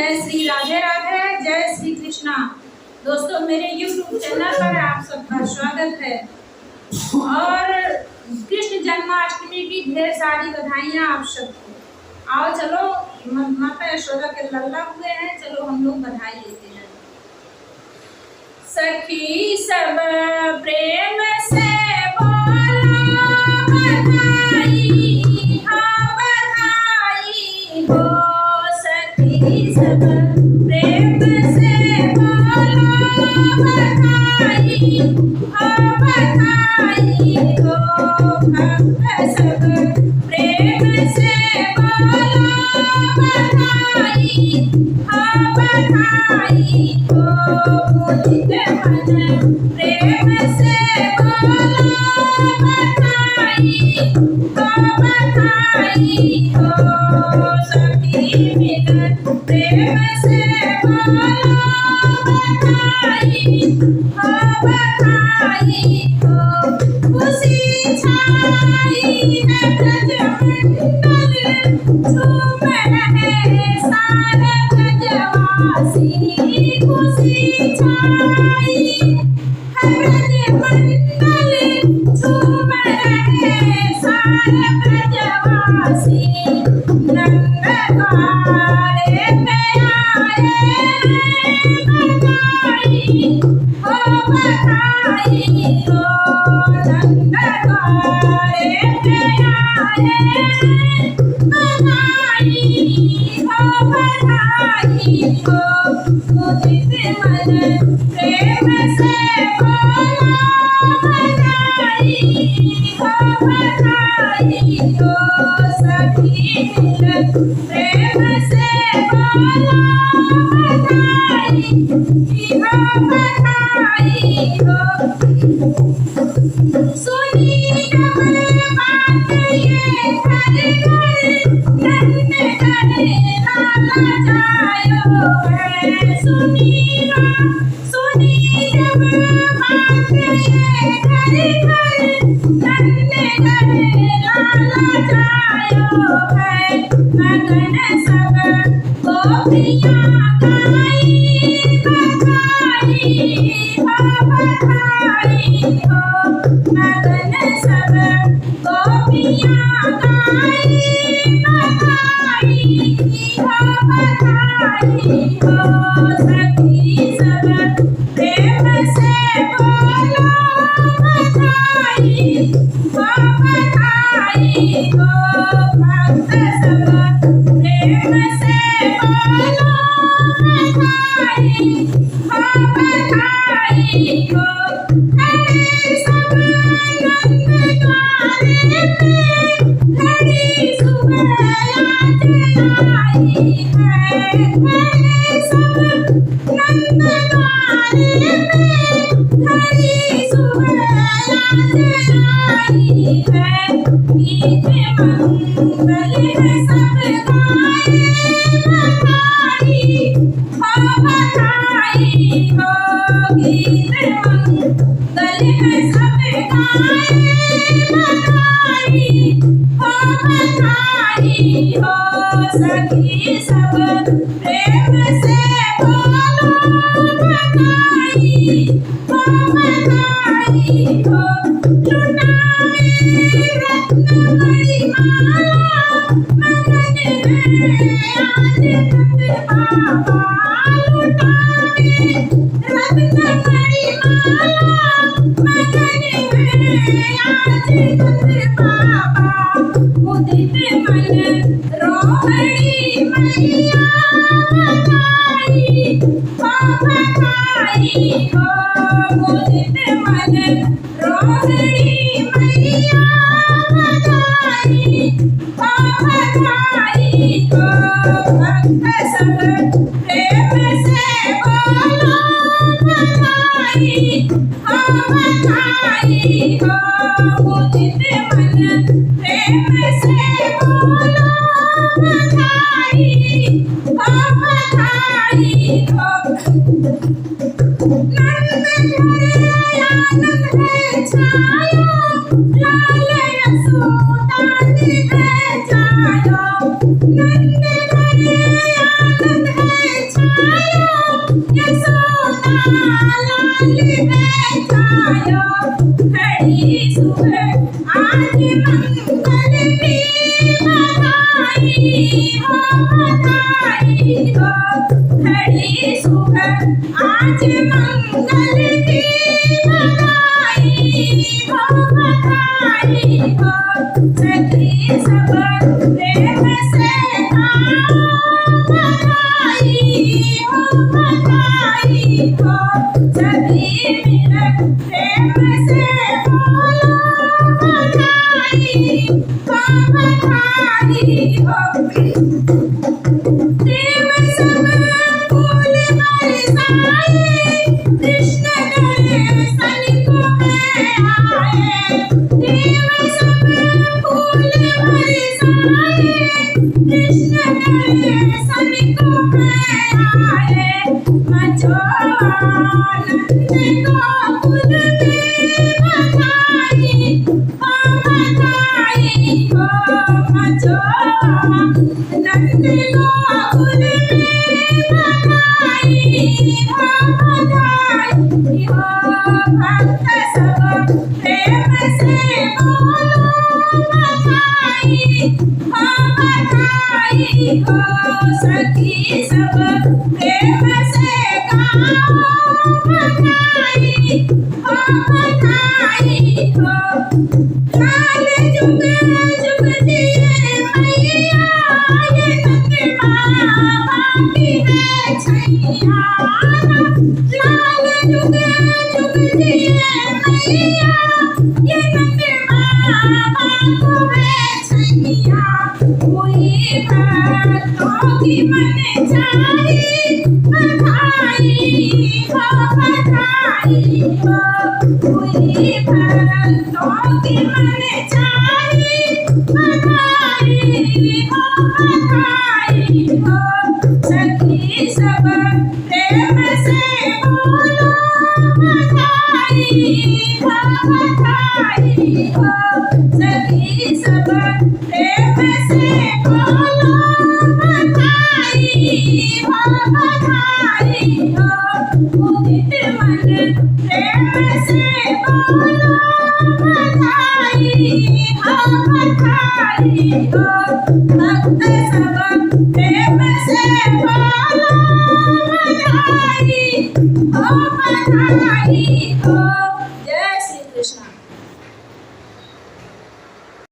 जय श्री राधे राधे, जय श्री कृष्णा। दोस्तों, मेरे YouTube चैनल पर आप सबका स्वागत है और कृष्ण जन्माष्टमी की ढेर सारी बधाइयाँ आप सबको। आओ चलो, माता यशोदा के लल्ला हुए हैं, चलो हम लोग बधाई लेते हैं। सखी सब प्रेम से बोलो बधाई, हाँ बधाई हो। सखी सब प्रेम से बोलो बधाई, हाँ बधाई हो। भक्त सब प्रेम से बोलो बधाई, हाँ बधाई हो। मुदित मन प्रेम से बोलो बधाई, हाँ बधाई हो। सखी मिलन प्रेम से बोलो बधाई, हाँ बधाई हो। खुशी छाई है ब्रजमंडल, झूम रहे सारे ब्रजवासी। खुशी छाई है ब्रजमंडल, झूम रहे सारे ब्रजवासी। नंद द्वारे पे आए हैं बधाई, हो बधाई हो। नंद द्वारे पे आए हैं बधाई, हो बधाई हो। मुदित मन प्रेम से बोलो बधाई, हो बधाई हो। सखी मिलन प्रेम से बोलो बधाई, हो बधाई हो। सुनी जब बात ये घर घर, नंद घर लाला जायो है। सुनी जब बात ये घर घर, नंद घर लाला जायो है। मगन सब गोपियाँ गाई बधाई, हो बधाई हो। मगन सब गोपियाँ गाई बधाई, हो बधाई हो। सखी सब प्रेम से बोलो बधाई, हो बधाई हो। भक्त सब प्रेम से बोलो बधाई, हो बधाई हो। खड़े सब नंद द्वारे पे, खड़ी सुबह आज आई है। खड़े सब नंद द्वारे पे, खड़ी सुबह आज आई है। गीत मंगल है सब गाए बधाई, हो बधाई हो। गीत मंगल है सब गाए बधाई, हो बधाई हो। सखी सब प्रेम से बोलो बधाई, हो बधाई हो। लुटाए रत्नमणि माला, मगन है आज नंद बाबा। लुटाए रत्नमणि माला, मगन है आज नंद बाबा। मुदित मन रोहिणी मैया बधाई, हो बधाई हो। मुदित मन रोहिणी मैया बधाई, हो बधाई हो। भक्त सब प्रेम से बोलो बधाई, हो बधाई हो। मुदित मन प्रेम से बोलो बधाई, हो बधाई हो। नंद घर आनंद है छायो, लाल यशोदा है जायो। नंद घर आनंद है बधाई हो, घड़ी सुबह आज मंगल की बधाई हो, बधाई हो। सखी सब प्रेम से गाओ, बधाई हो, बधाई हो। सभी मिल प्रेम से बोलो, बधाई हो, बधाई हो। प्रेम सब फूल बरसाए, कृष्ण दर्शन को है आए। प्रेम सब फूल बरसाए, कृष्ण दर्शन को है आए। मचो आनंद गोकुल में, बधाई हो, बधाई हो। मचो आनंद गोकुल में, बधाई हो, बधाई हो। भक्त सब प्रेम से बोलो, बधाई हो, बधाई हो। सखी सब प्रेम से गाओ, बधाई हो, बधाई हो। लाल जुग जुग जिए मैया, ये नंद बाबा की है छैया। लाल जुग जुग जिए मैया, ये नंद बाबा को है छैया। कोई भक्तों की मन चाही, बधाई हो, बधाई हो। कोई भक्तों की मन चाही, बधाई हो, बधाई हो। सखी सब प्रेम से बोलो, बधाई हो, बधाई हो। सखी सब प्रेम से बोलो, बधाई हो, बधाई हो। उदित मन प्रेम से बोलो, बधाई हो, बधाई हो। भक्त सब प्रेम से बोलो, बधाई हो, बधाई